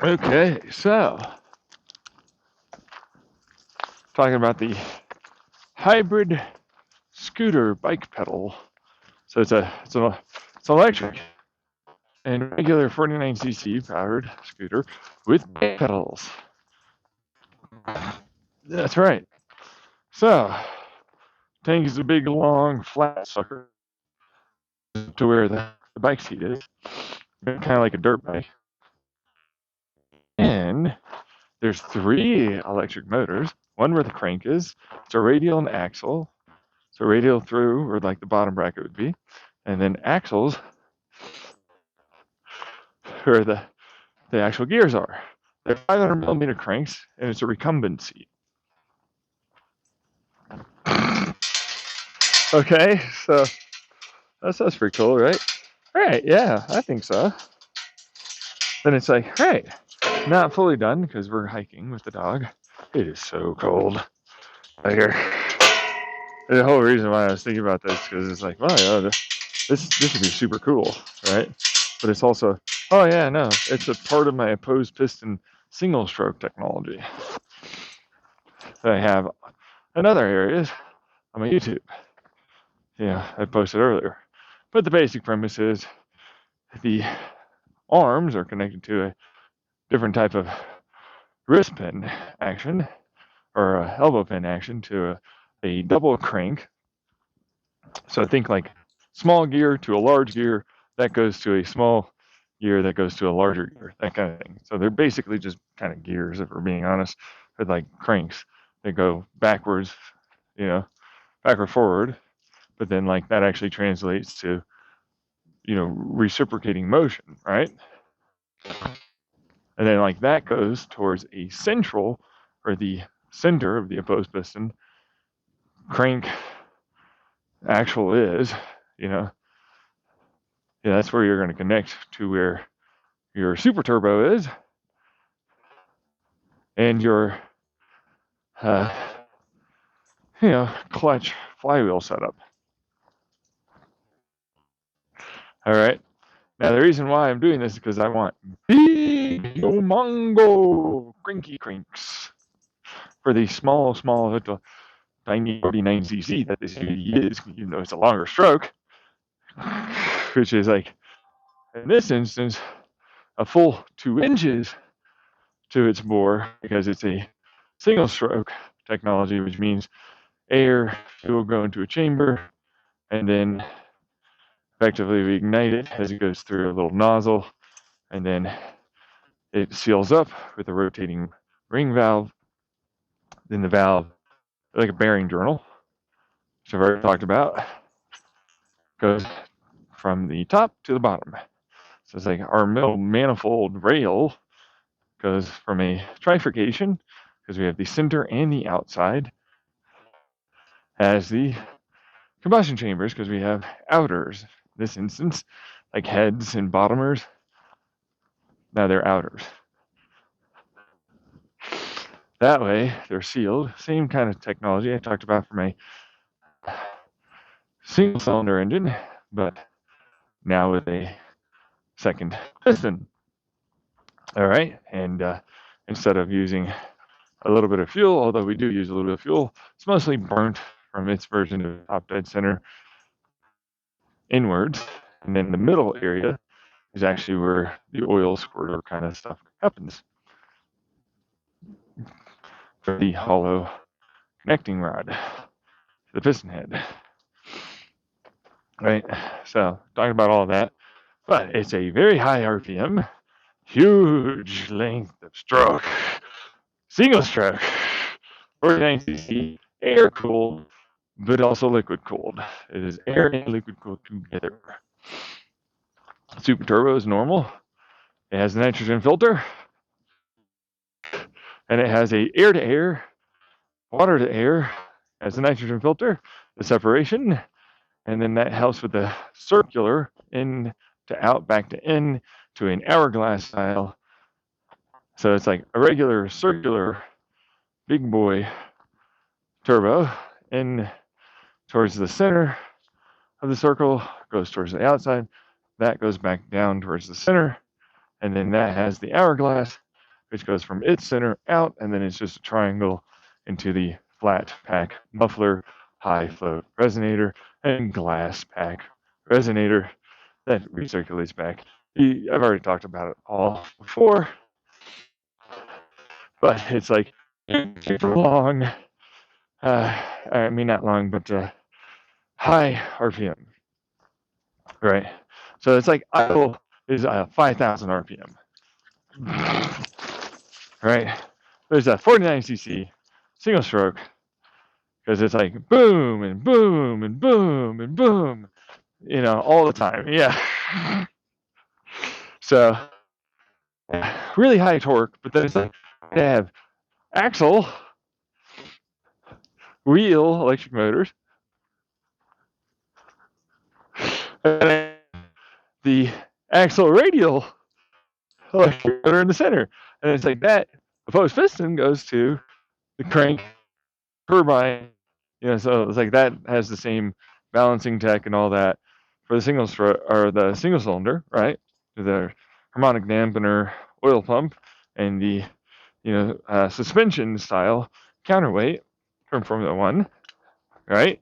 Okay, so talking about the hybrid scooter bike pedal. So it's electric and regular 49cc powered scooter with bike pedals. That's right. So tank is a big, long, flat sucker to where the bike seat is, kind of like a dirt bike. And there's 3 electric motors. One where the crank is. It's a radial and axle. So radial through where like the bottom bracket would be, and then axles where the actual gears are. They're 500 millimeter cranks, and it's a recumbent seat. Okay, so that sounds pretty cool, right? Right, yeah, I think so. Then it's like, right, not fully done because we're hiking with the dog. It is so cold out here. And the whole reason why I was thinking about this because it's like, well, yeah, this would be super cool, right? But it's also, oh yeah, no, it's a part of my opposed piston single stroke technology that I have in other areas on my YouTube. Yeah, I posted earlier. But the basic premise is the arms are connected to a different type of wrist pin action or a elbow pin action to a double crank. So think like small gear to a large gear that goes to a small gear that goes to a larger gear, that kind of thing. So they're basically just kind of gears, if we're being honest, with like cranks. They go backwards, backward forward, but then like that actually translates to, reciprocating motion, right? And then like that goes towards a central or the center of the opposed piston crank actual is, yeah, that's where you're going to connect to where your super turbo is and your, clutch flywheel setup. All right. Now, the reason why I'm doing this is because I want big Mongo cranky cranks for the small little tiny 49cc that this is, even though it's a longer stroke, which is like, in this instance, a full 2 inches to its bore because it's a single stroke technology, which means air will go into a chamber and then effectively we ignite it as it goes through a little nozzle, and then it seals up with a rotating ring valve. Then the valve, like a bearing journal, which I've already talked about, goes from the top to the bottom. So it's like our middle manifold rail goes from a trifurcation, because we have the center and the outside, as the combustion chambers, because we have outers. In this instance, like heads and bottomers, now they're outers. That way, they're sealed. Same kind of technology I talked about for my single cylinder engine, but now with a second piston. All right, and instead of using a little bit of fuel, although we do use a little bit of fuel, it's mostly burnt from its version of top dead center inwards, and then the middle area is actually where the oil squirter kind of stuff happens for the hollow connecting rod to the piston head. Right, so talking about all of that, but it's a very high RPM, huge length of stroke, single stroke, 49cc, air cooled, but also liquid cooled. It is air and liquid cooled together. Super turbo is normal. It has a nitrogen filter, and it has a air to air, water to air, as a nitrogen filter, the separation, and then that helps with the circular in to out, back to in, to an hourglass style. So it's like a regular circular big boy turbo in towards the center of the circle, goes towards the outside, that goes back down towards the center, and then that has the hourglass which goes from its center out, and then it's just a triangle into the flat pack muffler, high float resonator, and glass pack resonator that recirculates back. I've already talked about it all before, but it's like super long, I mean not long, but high RPM, right? So it's like idle is 5,000 RPM, right? There's a 49cc single stroke because it's like boom and boom and boom and boom, all the time. Yeah. So really high torque, but then it's like they have axle, wheel, electric motors, and the axle radial electric motor in the center. And it's like that opposed piston goes to the crank turbine, so it's like that has the same balancing tech and all that for the single cylinder, right? The harmonic dampener oil pump and the suspension style counterweight from Formula One, right?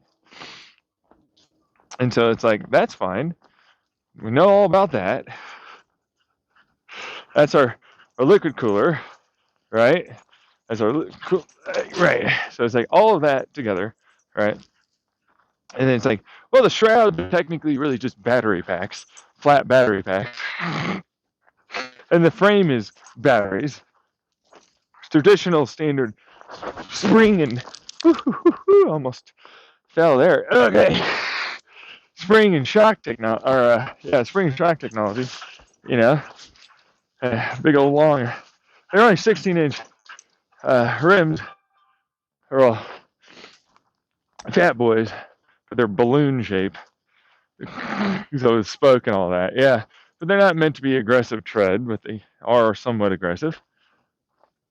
And so it's like that's fine. We know all about that. That's our liquid cooler, right? That's our right. So it's like all of that together, right? And then it's like, well, the shrouds are technically really just battery packs, flat battery packs, and the frame is batteries. Traditional standard spring and almost fell there. Okay, spring and shock technology, spring and shock technology. Big old long. They're only 16-inch rims. They're all fat boys, but they're balloon shape. So it's spoke and all that, yeah. But they're not meant to be aggressive tread, but they are somewhat aggressive.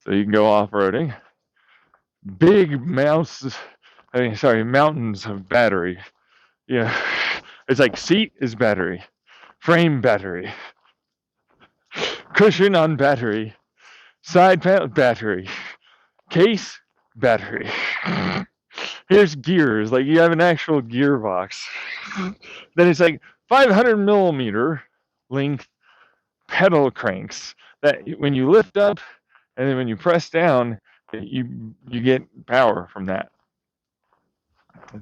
So you can go off-roading. Big mountains of battery. Yeah, it's like seat is battery, frame battery, cushion on battery, side panel battery, case battery. Here's gears, like you have an actual gearbox. Then it's like 500 millimeter length pedal cranks that when you lift up and then when you press down, you get power from that.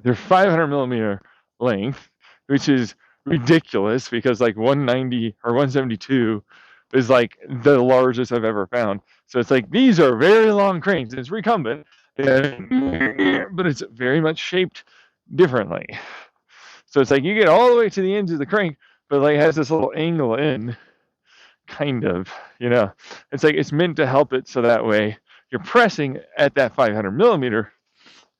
They're 500 millimeter length, which is ridiculous because like 190 or 172 is like the largest I've ever found. So it's like these are very long cranes. It's recumbent, but it's very much shaped differently. So it's like you get all the way to the ends of the crank, but like it has this little angle in, kind of, It's like it's meant to help it so that way you're pressing at that 500 millimeter,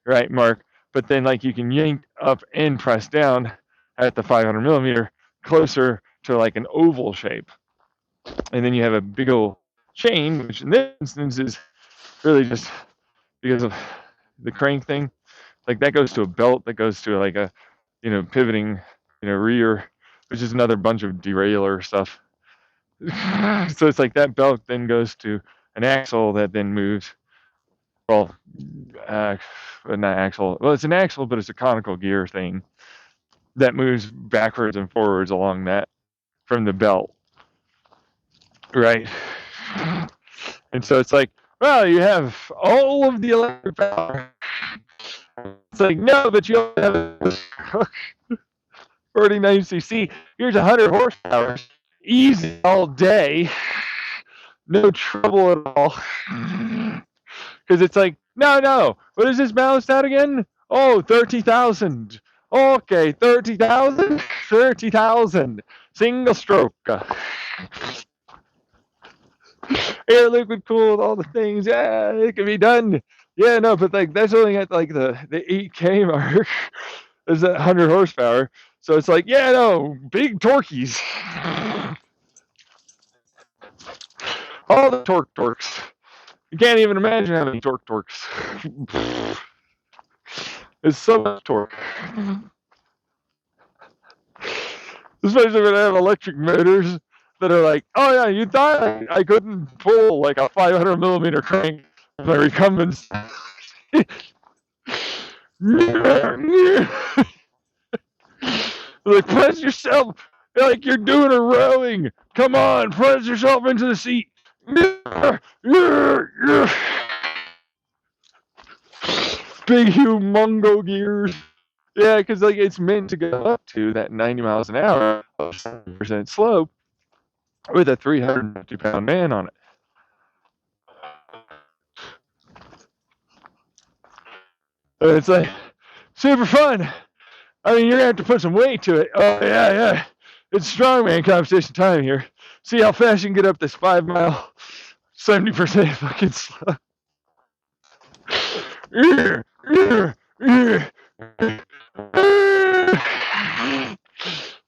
right, mark, but then like you can yank up and press down at the 500 millimeter closer to like an oval shape. And then you have a big old chain, which in this instance is really just because of the crank thing. Like that goes to a belt that goes to like a, pivoting, rear, which is another bunch of derailleur stuff. So it's like that belt then goes to an axle that then moves. Well, not axle. Well, it's an axle, but it's a conical gear thing that moves backwards and forwards along that from the belt, right? And so it's like, well, you have all of the electric power. It's like, no, but you only have 49cc. Here's 100 horsepower. Easy all day. No trouble at all. Because it's like, no. What is this balanced out again? Oh, 30,000. Okay, 30,000? 30,000. Single stroke. Air liquid cooled, all the things. Yeah, it can be done. Yeah, no, but like that's only at like the 8K mark. Is that 100 horsepower? So it's like, yeah, no, big torques. All the torques. You can't even imagine how many torques. It's so much torque. Especially when I have electric motors. that are like, oh yeah, you thought I couldn't pull like a 500 millimeter crank with my recumbents. Like, press yourself like you're doing a rowing. Come on, press yourself into the seat. Big humongo gears. Yeah, because like it's meant to go up to that 90 miles an hour, 7% slope, with a 350-pound man on it. And it's like super fun. I mean, you're gonna have to put some weight to it. Oh yeah. It's strongman competition time here. See how fast you can get up this 5 mile, 70% fucking slope.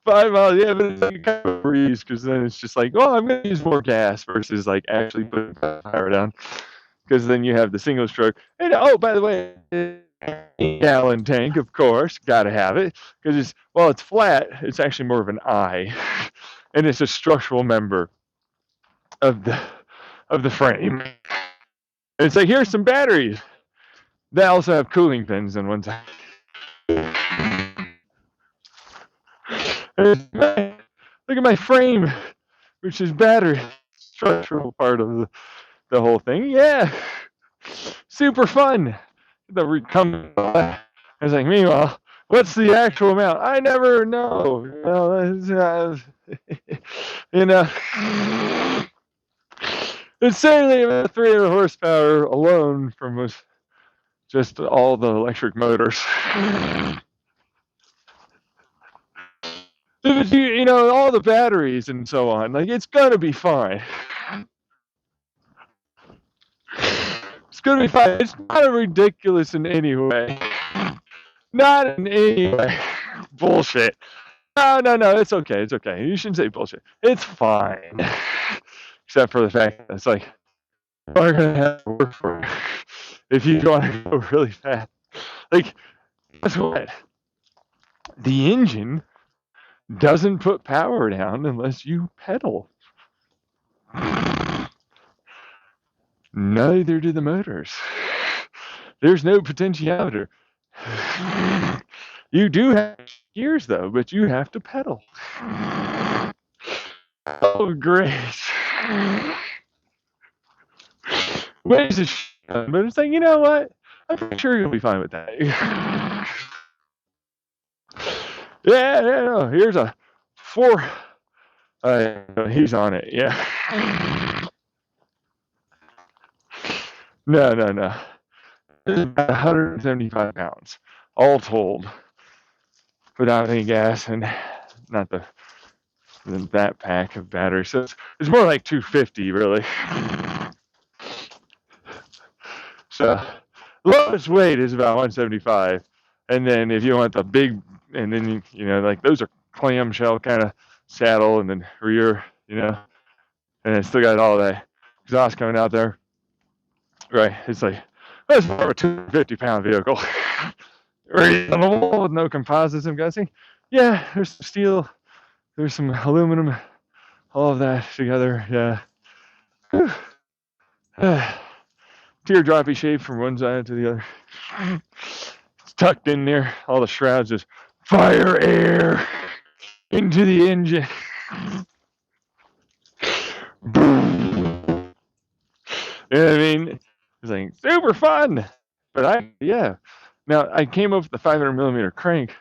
5 miles, yeah, but it's like a kind of breeze because then it's just like, oh, I'm going to use more gas versus like actually putting power down because then you have the single stroke. And oh, by the way, gallon tank, of course, got to have it because it's, well, it's flat. It's actually more of an eye, and it's a structural member of the frame. And it's like, here's some batteries. They also have cooling pins on one side. Look at my frame, which is battery, structural part of the whole thing. Yeah, super fun. The recumbent. I was like, meanwhile, what's the actual amount? I never know. You know, it's certainly about 300 horsepower alone from just all the electric motors. You know, all the batteries and so on. Like, it's gonna be fine. It's gonna be fine. It's not ridiculous in any way. Not in any way. Bullshit. No. It's okay. It's okay. You shouldn't say bullshit. It's fine. Except for the fact that it's like, you're gonna have to work for it if you want to go really fast. Like, guess what? The engine doesn't put power down unless you pedal. Neither do the motors. There's no potentiometer. You do have gears though, but you have to pedal. Oh, great. Ways of but it's like, you know what? I'm pretty sure you'll be fine with that. Yeah, no. Here's a 4. He's on it. Yeah. No. It's about 175 pounds, all told, without any gas and not that pack of batteries. So it's more like 250, really. So lowest weight is about 175, and then if you want the big, and then you know, like those are clamshell kind of saddle, and then rear, you know, and it's still got all that exhaust coming out there. Right? It's like that's more of a 250-pound vehicle. Reasonable with no composites, I'm guessing. Yeah, there's some steel, there's some aluminum, all of that together. Yeah. Teardroppy shape from one side to the other. It's tucked in there. All the shrouds just fire air into the engine. Boom. You know what I mean? It's like super fun. But now I came up with the 500 millimeter crank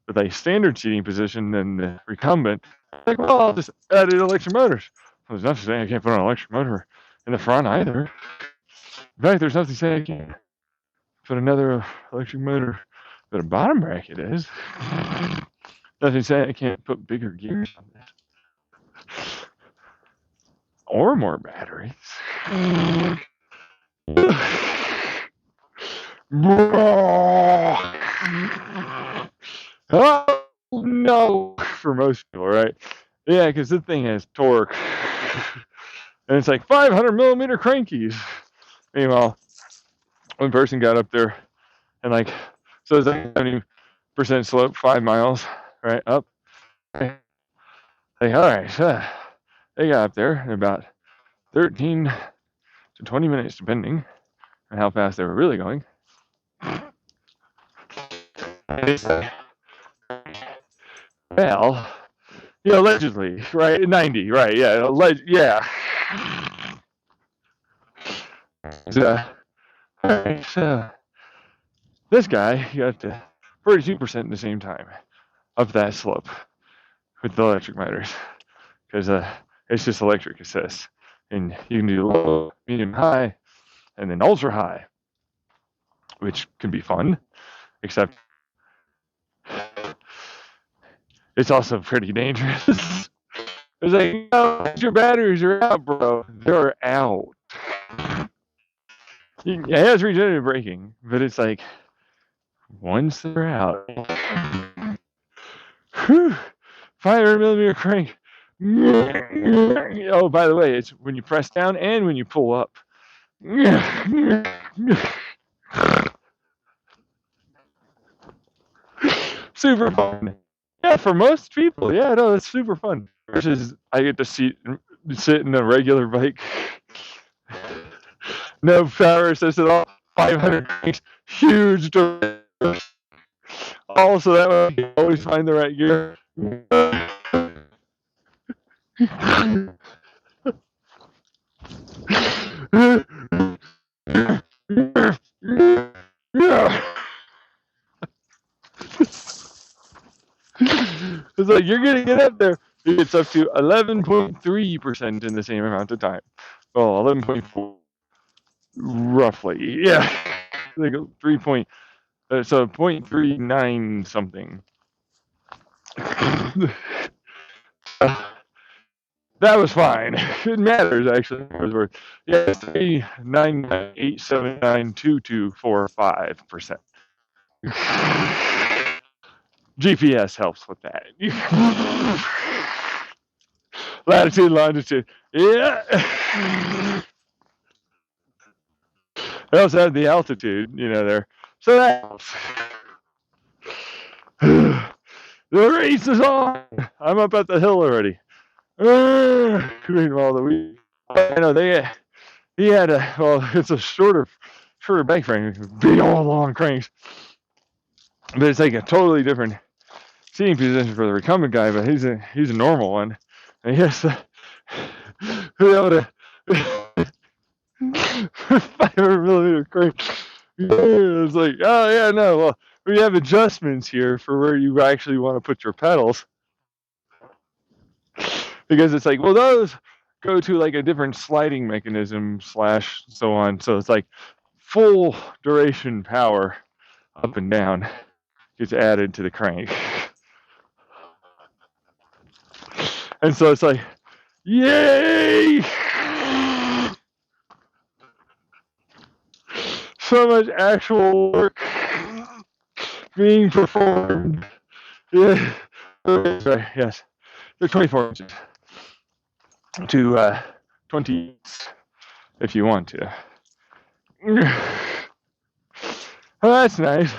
with a standard seating position and the recumbent. Like, well, I'll just add in electric motors. Well, there's nothing saying I can't put an electric motor in the front either. In fact, there's nothing saying I can't put another electric motor where the bottom bracket is. Nothing saying I can't put bigger gears on this. Or more batteries. Oh no, for most people, right? Yeah, because this thing has torque. And it's like 500 millimeter crankies. Meanwhile, one person got up there and like, so it's like 70% slope, 5 miles, right? Up. Like, all right, they got up there in about 13 to 20 minutes, depending on how fast they were really going. Well, allegedly, right? 90, right? Yeah, yeah. So, this guy got to 42% in the same time up that slope with the electric motors, because it's just electric assist, and you can do low, medium, high, and then ultra high, which can be fun, except it's also pretty dangerous. It's like, oh, your batteries are out, bro. They're out. It has regenerative braking, but it's like, once they're out, 500 millimeter crank. Oh, by the way, it's when you press down and when you pull up. Super fun. Yeah, for most people, yeah, no, it's super fun. Versus, I get to sit in a regular bike, no power assist at all, 500 cranks, huge doors. Also, that way you always find the right gear. It's like you're gonna get up there. It's up to 11.3% in the same amount of time. Well, 11.4 roughly. Yeah, like 3 point. So 0.39 something. That was fine. It matters actually. It was worth. Yeah, 3.998792245%. GPS helps with that. Latitude, longitude. Yeah. I also have the altitude, there. So that helps. The race is on. I'm up at the hill already. Meanwhile, the week. I know he had it's a shorter bike frame, big old long cranks. But it's like a totally different seating position for the recumbent guy, but he's a normal one. And he has to be able to 500 millimeter crank. It's like, oh yeah, no, well, we have adjustments here for where you actually want to put your pedals. Because it's like, well, those go to like a different sliding mechanism / so on. So it's like full duration power up and down gets added to the crank. And so it's like, yay! So much actual work being performed. Yeah. Sorry, yes. They're 24 inches to 20 if you want to. Well, that's nice.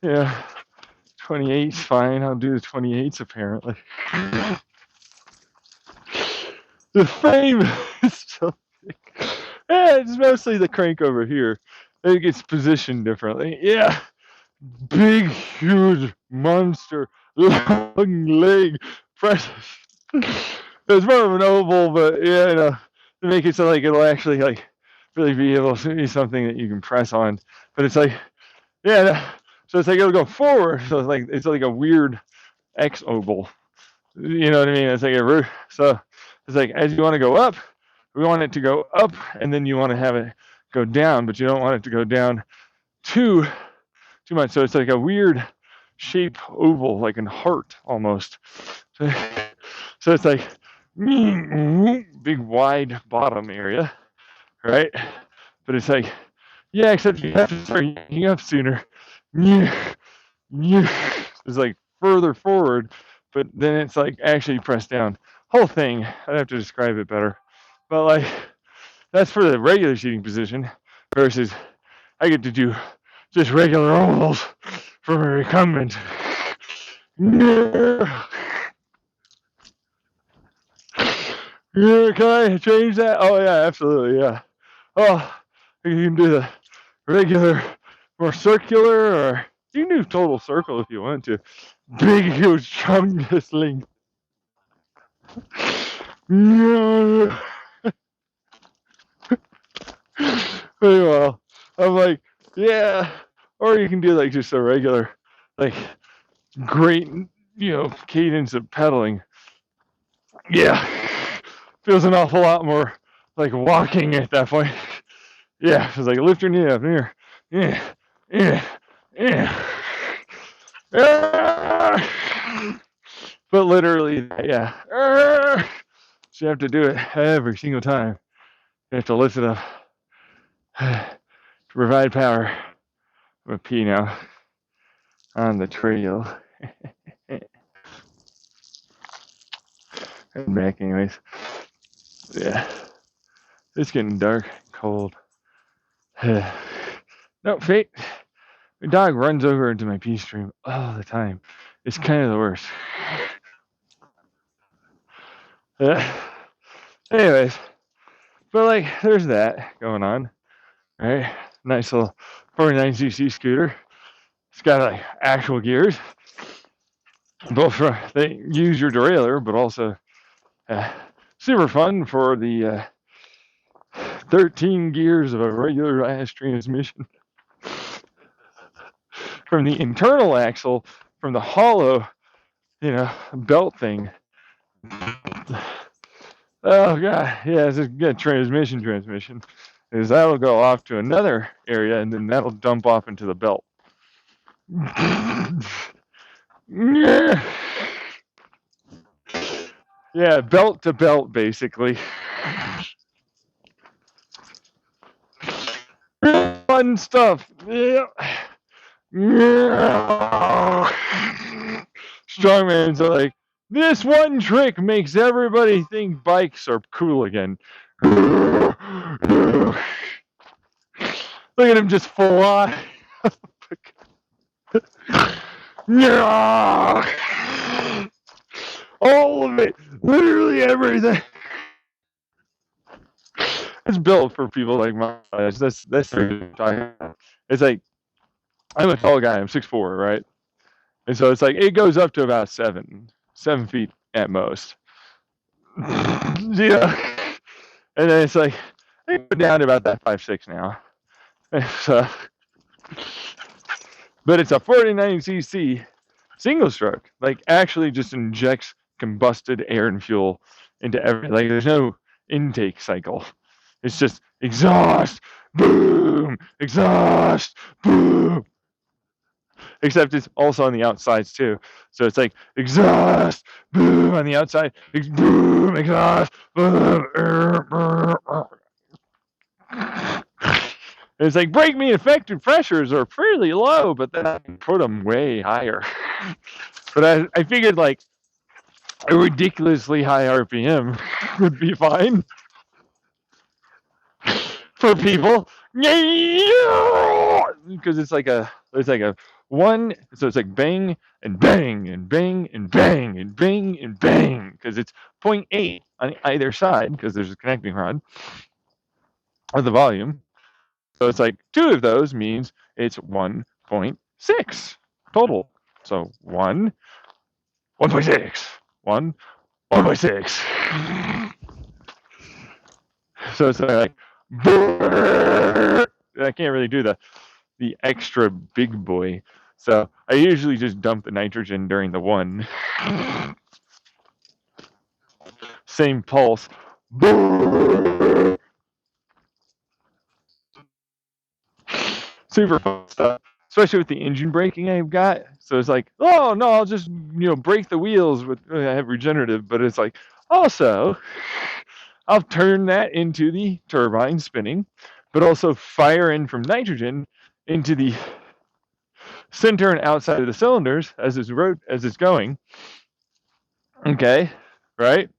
Yeah. 28's fine. I'll do the 28s apparently. The frame is so thick. Yeah, it's mostly the crank over here. It gets positioned differently. Yeah. Big, huge, monster, long leg presses. It's more of an oval, but yeah, to make it so like it'll actually like really be able to be something that you can press on. But it's like, yeah, so it's like it'll go forward. So it's like a weird X oval. You know what I mean? It's like so it's like as you want to go up, we want it to go up, and then you want to have it go down, but you don't want it to go down too much. So it's like a weird shape oval, like a heart almost. So it's like big wide bottom area, right? But it's like, yeah, except you have to start yanking up sooner. It's like further forward, but then it's like actually pressed down. Whole thing, I'd have to describe it better. But like, that's for the regular seating position versus I get to do just regular ovals from a recumbent. Yeah, can I change that? Oh yeah, absolutely, yeah. Oh, you can do the regular, more circular, or you can do total circle if you want to. Big, huge, strongest link. Yeah. Very well. I'm like, yeah. Or you can do like just a regular, like great, cadence of pedaling. Yeah. Feels an awful lot more like walking at that point. Yeah. It's like lift your knee up here. Yeah. Yeah. Yeah. But literally, yeah. So you have to do it every single time. You have to lift it up to provide power. I'm a pee now on the trail. And back, anyways. Yeah. It's getting dark, cold. No, Fate. My dog runs over into my pee stream all the time. It's kind of the worst. Anyways, but like, there's that going on, right? Nice little 49cc scooter. It's got like actual gears, both for they use your derailleur, but also super fun for the 13 gears of a regular ass transmission. From the internal axle, from the hollow, belt thing. Oh god, yeah, it's a good transmission. Is that'll go off to another area and then that'll dump off into the belt. Yeah, belt to belt, basically. Fun stuff. Yeah. Strongmans are like, this one trick makes everybody think bikes are cool again. Look at him just fly. All of it. Literally everything. It's built for people like my age. That's it's like, I'm a tall guy. I'm 6'4", right? And so it's like it goes up to about 7 feet at most. Yeah. And then it's like I go down to about that 5'6" now. So, but it's a 49cc single stroke. Like actually just injects combusted air and fuel into everything. Like there's no intake cycle. It's just exhaust, boom, exhaust, boom. Except it's also on the outsides too. So it's like exhaust, boom on the outside, boom, exhaust, boom. It's like brake mean effective pressures are fairly low, but then I can put them way higher. But I figured like a ridiculously high RPM would be fine for people. Because it's like a one, so it's like bang and bang and bang and bang and bang and bang, because it's 0.8 on either side because there's a connecting rod of the volume. So it's like 2 of those means it's 1.6 total. So 1.6, 1.6. So it's like, I can't really do the extra big boy. So I usually just dump the nitrogen during the one. Same pulse. Super fun stuff, especially with the engine braking I've got. So it's like, oh no, I'll just brake the wheels with I have regenerative, but it's like also I'll turn that into the turbine spinning, but also fire in from nitrogen into the center and outside of the cylinders as it's going. Okay, right?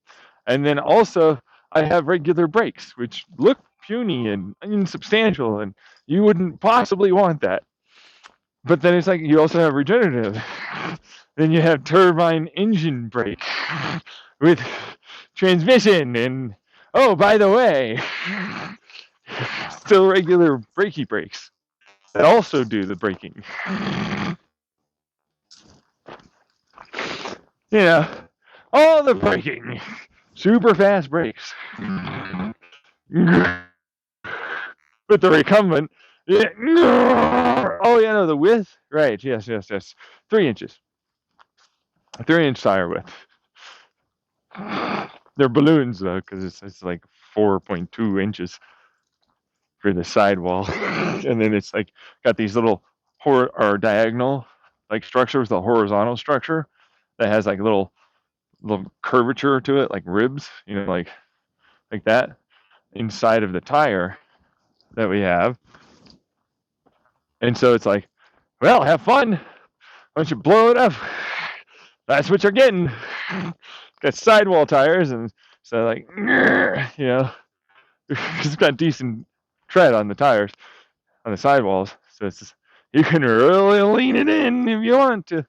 And then also I have regular brakes, which look puny and insubstantial, and you wouldn't possibly want that. But then it's like you also have regenerative. Then you have turbine engine brake with transmission, and oh, by the way, still regular brakey brakes that also do the braking. All the braking, super fast brakes. With the recumbent, oh yeah, no, the width, right? Yes. 3 inches, 3-inch tire width. They're balloons though, because it's like 4.2 inches for the sidewall, and then it's like got these little or diagonal like structures, the horizontal structure that has like little curvature to it, like ribs, like that inside of the tire that we have. And so it's like, well, have fun. Why don't you blow it up? That's what you're getting. Got sidewall tires, and so like, it's got decent tread on the tires, on the sidewalls. So it's just, you can really lean it in if you want to.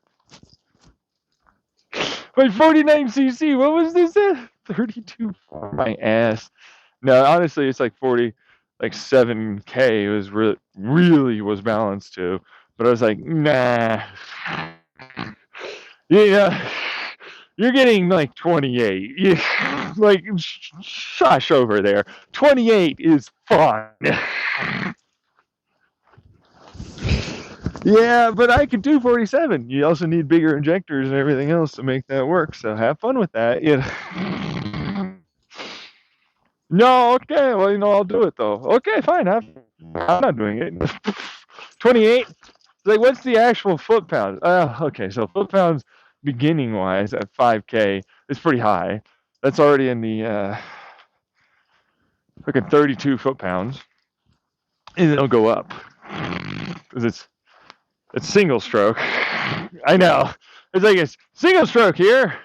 But 49cc, what was this at? 32 for my ass. No, honestly, it's like 40, like 7K was really was balanced to. But I was like, nah. Yeah, you're getting like 28. Like, shush over there. 28 is fun. Yeah, but I could do 47. You also need bigger injectors and everything else to make that work. So have fun with that. No, okay. Well, I'll do it though. Okay, fine. I'm not doing it. 28. Like, what's the actual foot pounds? Okay, so foot pounds beginning wise at 5K is pretty high. That's already in the fucking 32 foot pounds, and it'll go up because it's single stroke. I know. It's like it's single stroke here.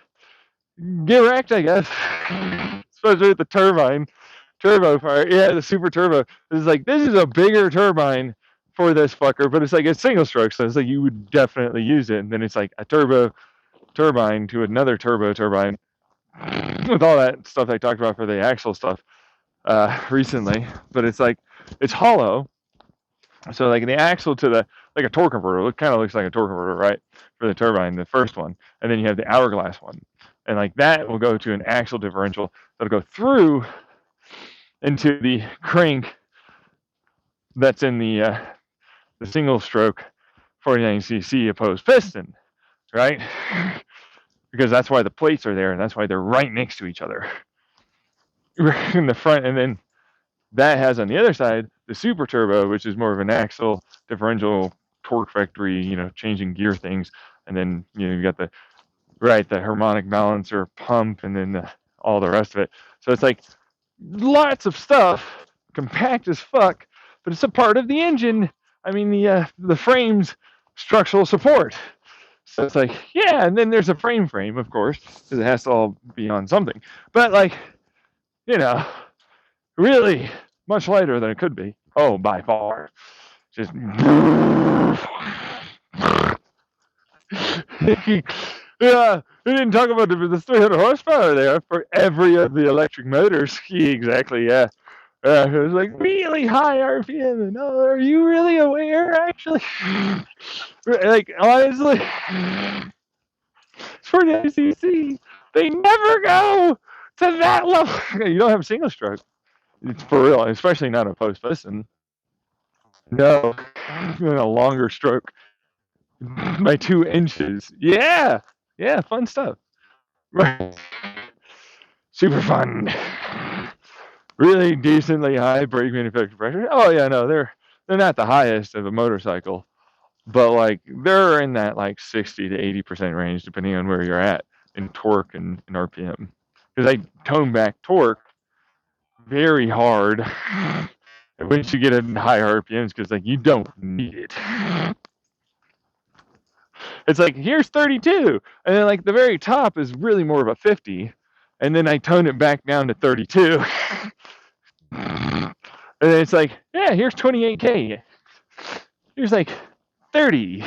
Get wrecked, I guess. Especially with the turbo part. Yeah, the super turbo. It's like, this is a bigger turbine for this fucker, but it's like it's single stroke, so it's like you would definitely use it. And then it's like a turbo turbine to another turbo turbine with all that stuff I talked about for the axle stuff recently. But it's like, it's hollow. So like the axle to the, like a torque converter, it kind of looks like a torque converter, right? For the turbine, the first one. And then you have the hourglass one. And like that will go to an axle differential that'll go through into the crank that's in the single stroke 49cc opposed piston, right? Because that's why the plates are there, and that's why they're right next to each other in the front. And then that has on the other side the super turbo, which is more of an axle differential torque factory, changing gear things. And then you got the harmonic balancer pump, and then all the rest of it. So it's like lots of stuff, compact as fuck, but it's a part of the engine. I mean, the frame's structural support. So it's like, yeah, and then there's a frame, of course, because it has to all be on something. But like, really much lighter than it could be. Oh, by far. Just yeah, we didn't talk about the 300 horsepower there for every of the electric motors. Exactly, yeah. It was like really high RPM. No, are you really aware, actually? Like, honestly, for the ICC, they never go to that level. You don't have single stroke. It's for real, especially not a post piston. No, a longer stroke by 2 inches. Yeah, fun stuff. Right. Super fun. Really decently high brake manufacturer pressure. Oh yeah, no, they're not the highest of a motorcycle, but like they're in that like 60 to 80% range depending on where you're at in torque and RPM. Because I tone back torque very hard once you get in high RPMs, because like you don't need it. It's like, here's 32, and then like the very top is really more of a 50, and then I tone it back down to 32. And then it's like, yeah, here's 28K. Here's like 30.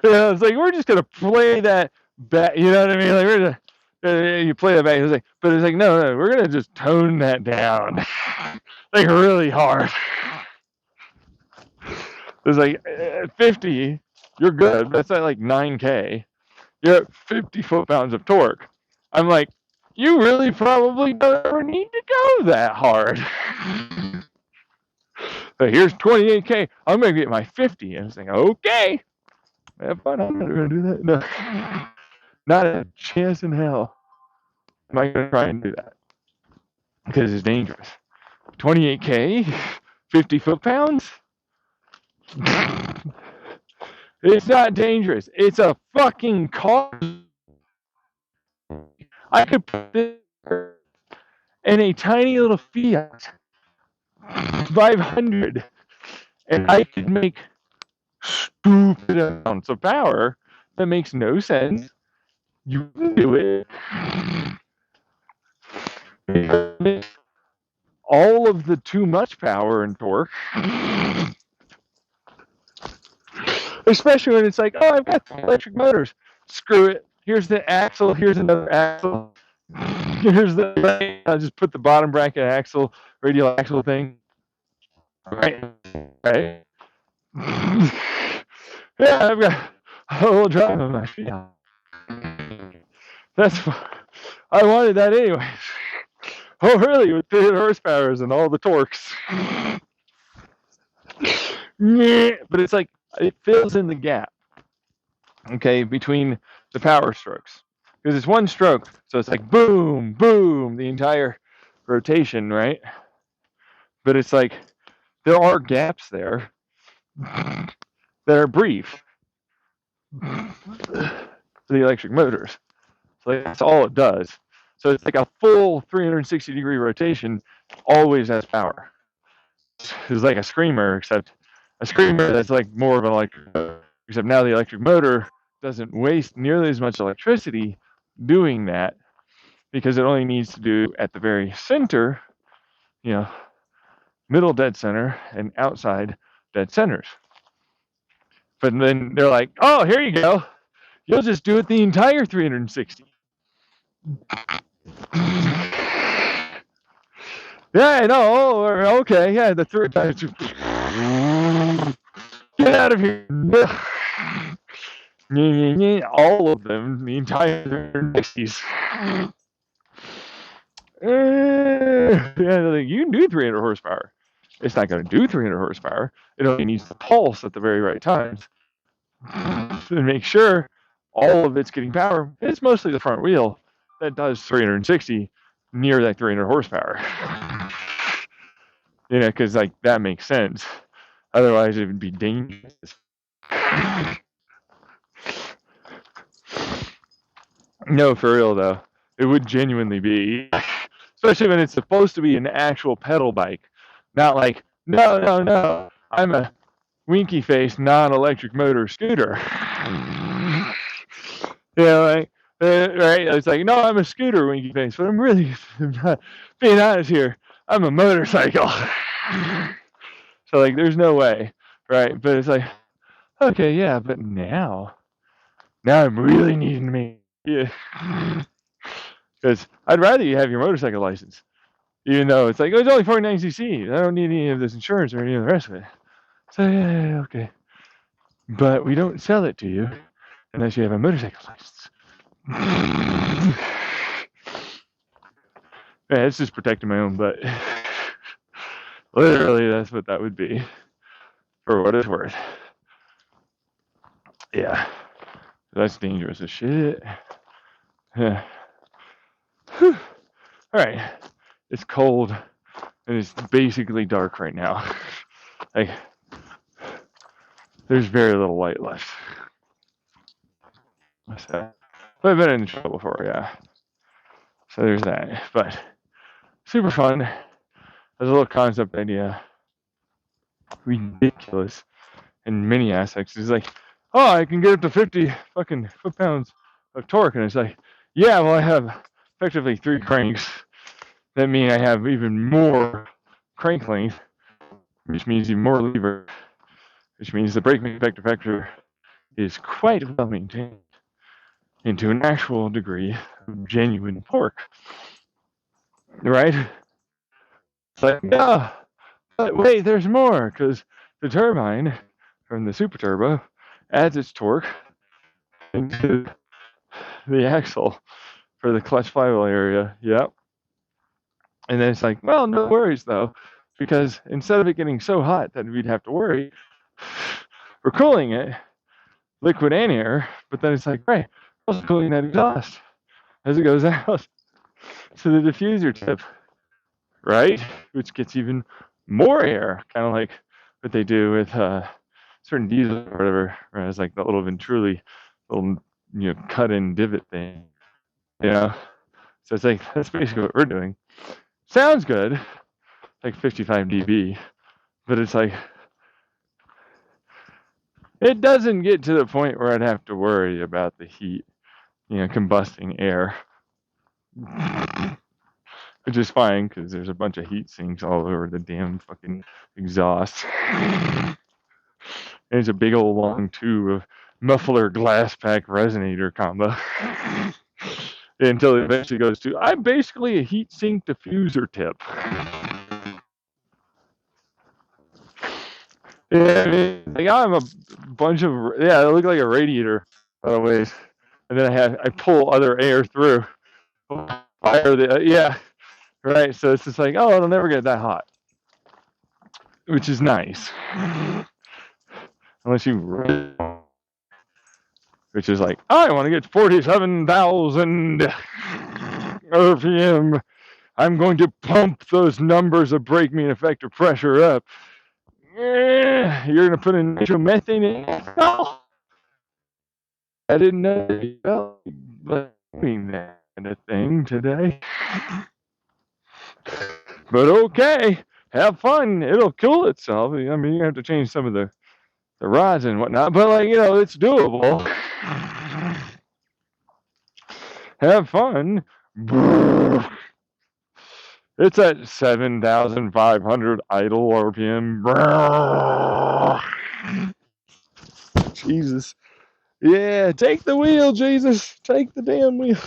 It's like, we're just going to play that You know what I mean? Like you play that back. It's like, but it's like, no, we're gonna just tone that down, like really hard. It's like 50, you're good. That's at like 9K. You're at 50 foot-pounds of torque. I'm like, you really probably don't ever need to go that hard. But here's 28K. I'm gonna get my 50. And I was like, okay, have fun. I'm not gonna do that. No, not a chance in hell am I gonna try and do that because it's dangerous. 28K, 50 foot-pounds. It's not dangerous. It's a fucking car. I could put this in a tiny little Fiat 500 and I could make stupid amounts of power that makes no sense. You can do it. All of the too much power and torque. Especially when it's like, oh, I've got electric motors. Screw it. Here's the axle. Here's another axle. Here's the. I'll just put the bottom bracket axle, radial axle thing. Right. Right. Yeah, I've got a whole drive on my feet. That's. I wanted that anyways. Oh, really? With 300 horsepower and all the torques. Yeah, but it's like it fills in the gap. Okay, between the power strokes. Because it's one stroke, so it's like boom, boom, the entire rotation, right? But it's like there are gaps there that are brief for the electric motors. So that's all it does. So it's like a full 360-degree rotation always has power. It's like a screamer, except a screamer that's like more of an electric motor. Except now the electric motor doesn't waste nearly as much electricity doing that because it only needs to do at the very center, you know, middle dead center and outside dead centers. But then they're like, oh, here you go. You'll just do it the entire 360. Yeah, I know. Okay, yeah, the third time. Get out of here. All of them, the entire 360s. Yeah, you can do 300 horsepower. It's not going to do 300 horsepower. It only needs to pulse at the very right times to make sure all of it's getting power. It's mostly the front wheel that does 360 near that 300 horsepower. You know, because like that makes sense. Otherwise, it would be dangerous. No, for real though, it would genuinely be, especially when it's supposed to be an actual pedal bike, not like no, I'm a winky face non-electric motor scooter. You know, like right? It's like no, I'm a scooter winky face, but I'm really not being honest here. I'm a motorcycle. So like, there's no way, right? But it's like, okay, yeah, but now I'm really needing to make because I'd rather you have your motorcycle license, even though it's like, oh, it's only 49cc. I don't need any of this insurance or any of the rest of it. So yeah, okay, but we don't sell it to you unless you have a motorcycle license. Yeah, it's just protecting my own butt. Literally, that's what that would be, for what it's worth. Yeah, that's dangerous as shit. Yeah. All right, it's cold and it's basically dark right now. Like, there's very little light left. So, but I've been in trouble before, yeah. So there's that. But super fun. As a little concept idea, ridiculous in many aspects. It's like, oh, I can get up to 50 fucking foot-pounds of torque, and it's like, yeah, well, I have effectively 3 cranks. That mean I have even more crank length, which means even more lever, which means the brake effector is quite well maintained. into an actual degree of genuine torque, right? It's like, yeah, but wait, there's more, because the turbine from the super turbo adds its torque into the axle for the clutch flywheel area. Yep. And then it's like, well, no worries though, because instead of it getting so hot that we'd have to worry, we're cooling it, liquid and air, but then it's like, right, also cooling that exhaust as it goes out to the diffuser tip, right? Which gets even more air, kind of like what they do with certain diesel or whatever, where it's like the little Venturi, little cut-in divot thing, you know. So it's like that's basically what we're doing. Sounds good, like 55 dB, but it's like it doesn't get to the point where I'd have to worry about the heat, combusting air, which is fine because there's a bunch of heat sinks all over the damn fucking exhaust. There's a big old long tube of muffler glass pack resonator combo. Until it eventually goes to, I'm basically a heat sink diffuser tip. Yeah, I mean, like I'm a bunch of, I look like a radiator, by the way. And then I pull other air through. Yeah, right. So it's just like, oh, it'll never get that hot, which is nice. Unless you, which is like, I want to get 47,000 RPM. I'm going to pump those numbers of brake mean effective pressure up. You're going to put in nitromethane in ethanol? I didn't know you felt like doing that kind of thing today. But okay, have fun. It'll cool itself. I mean, you have to change some of the rods and whatnot, but like, it's doable. Have fun. It's at 7,500 idle RPM. Jesus. Yeah, take the wheel, Jesus. Take the damn wheel.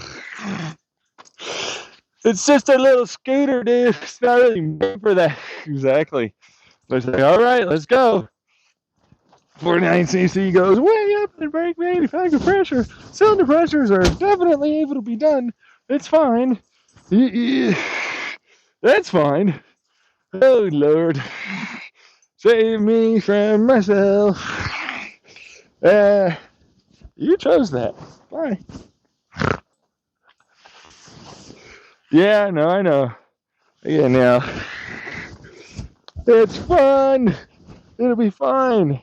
It's just a little scooter, dude. It's not really made for that. Exactly. Let's say, all right, let's go. 49cc goes way up in brake main effective pressure. Cylinder pressures are definitely able to be done. It's fine. That's fine. Oh, Lord. Save me from myself. You chose that. Bye. Yeah, no, I know. Yeah, now. It's fun. It'll be fine.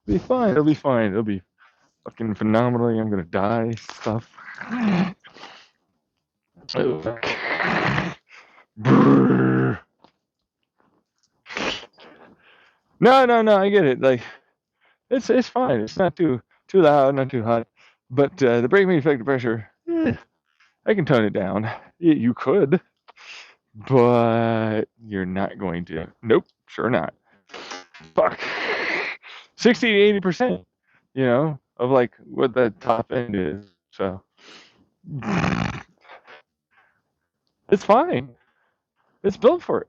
It'll be fine. It'll be fine. It'll be fucking phenomenally. I'm gonna die. Stuff. No. I get it. Like, it's fine. It's not too loud, not too hot. But the brake mean effective pressure, I can tone it down. You could, but you're not going to. Nope, sure not. Fuck. 60 to 80%, of like what the top end is. So it's fine. It's built for it.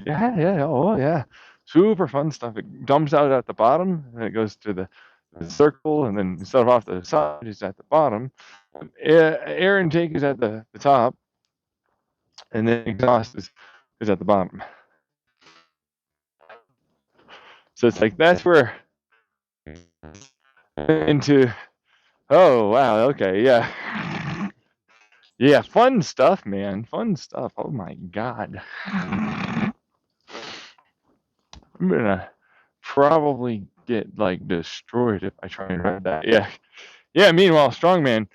Yeah. Oh, yeah. Super fun stuff. It dumps out at the bottom, and it goes to the circle, and then instead of off the side, it's at the bottom. Air intake is at the top, and then exhaust is at the bottom. So it's like that's where into. Oh wow. Okay. Yeah. Yeah. Fun stuff, man. Fun stuff. Oh my God. I'm gonna probably get like destroyed if I try and ride that. Yeah. Yeah. Meanwhile, strongman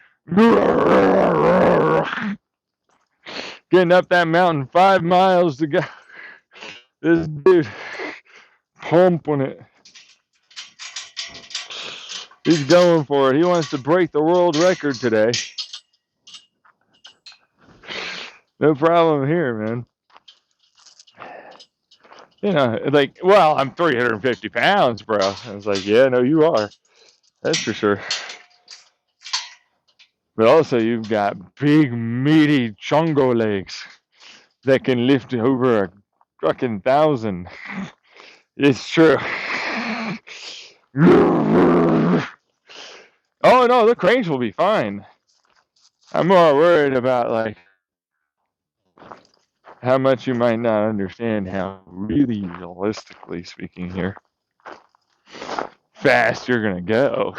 getting up that mountain 5 miles to go. This dude pumping it. He's going for it. He wants to break the world record today. No problem here, man. Like, well, I'm 350 pounds, bro. I was like, yeah, no, you are. That's for sure. But also, you've got big, meaty chongo legs that can lift over a fucking 1,000. It's true. Oh no, the cranes will be fine. I'm more worried about like how much you might not understand how really realistically speaking here fast you're gonna go.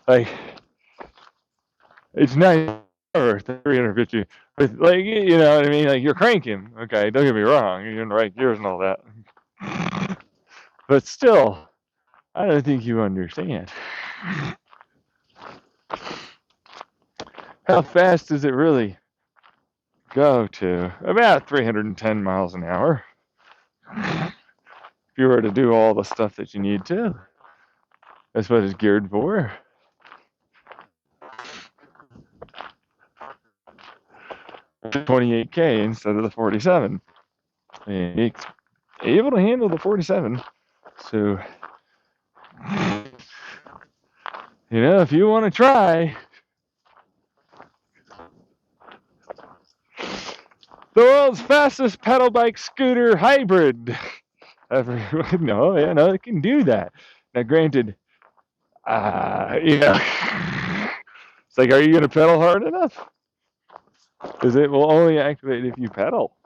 Like it's nice for 350, but like you know what I mean. Like you're cranking. Okay, don't get me wrong. You're in the right gears and all that. But still, I don't think you understand. How fast does it really go to? About 310 miles an hour. If you were to do all the stuff that you need to, that's what it's geared for. The 28K instead of the 47. It's able to handle the 47. So, you know, if you want to try, the world's fastest pedal bike scooter hybrid. No, yeah, no, it can do that. Now, granted, you know, it's like, are you going to pedal hard enough? Because it will only activate if you pedal.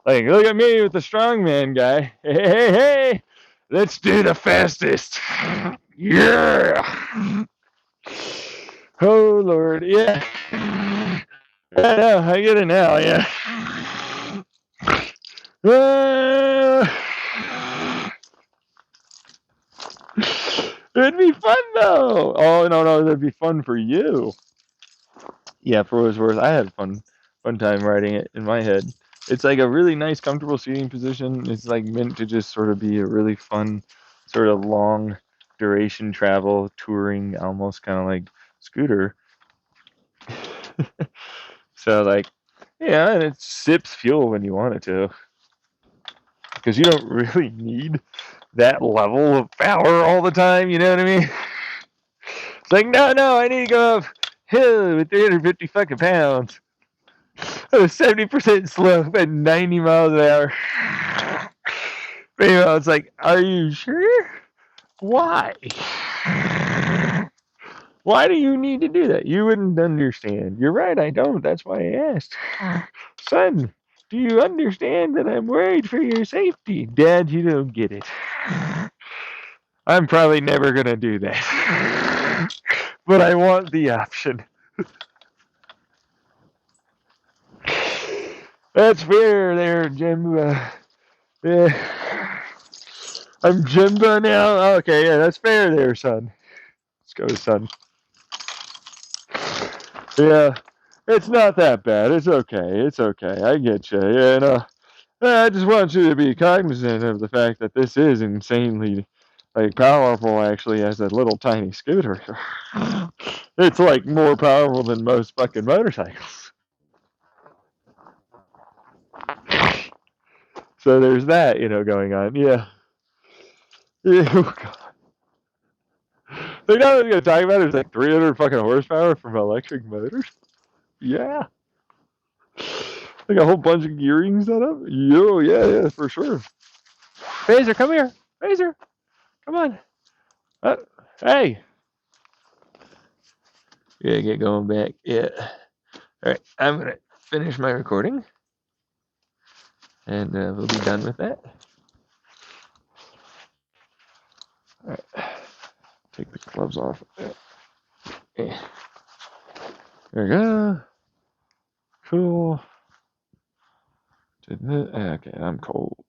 Like, look at me with the strongman guy. Hey, let's do the fastest. Yeah. Oh, Lord, yeah. I know, I get it now, yeah. It'd be fun, though. Oh, no, that'd be fun for you. Yeah, for what it's worth, I had fun time riding it in my head. It's like a really nice, comfortable seating position. It's like meant to just sort of be a really fun, sort of long duration travel, touring, almost kind of like scooter. So like, yeah, and it sips fuel when you want it to, because you don't really need that level of power all the time. You know what I mean? It's like, no, I need to go up hill with 350 fucking pounds. 70% slope at 90 miles an hour. You know, it's like, are you sure? Why? Why do you need to do that? You wouldn't understand. You're right, I don't. That's why I asked. Son, do you understand that I'm worried for your safety? Dad, you don't get it. I'm probably never going to do that. But I want the option. That's fair there, Jimba. Yeah. I'm Jimba now? Okay, yeah, that's fair there, son. Let's go, son. Yeah, it's not that bad. It's okay. It's okay. I get you. Yeah, no. I just want you to be cognizant of the fact that this is insanely like powerful actually as a little tiny scooter. It's like more powerful than most fucking motorcycles. So there's that, you know, going on. Yeah. Yeah. Oh, God. They know what I'm gonna talk about is like 300 fucking horsepower from electric motors. Yeah. Like a whole bunch of gearing set up. Yo, yeah, for sure. Phaser, come here. Phaser, come on. Hey. Yeah, get going back. Yeah. All right, I'm gonna finish my recording, and we'll be done with that. All right, take the gloves off. Yeah. There we go. Cool. Okay, I'm cold.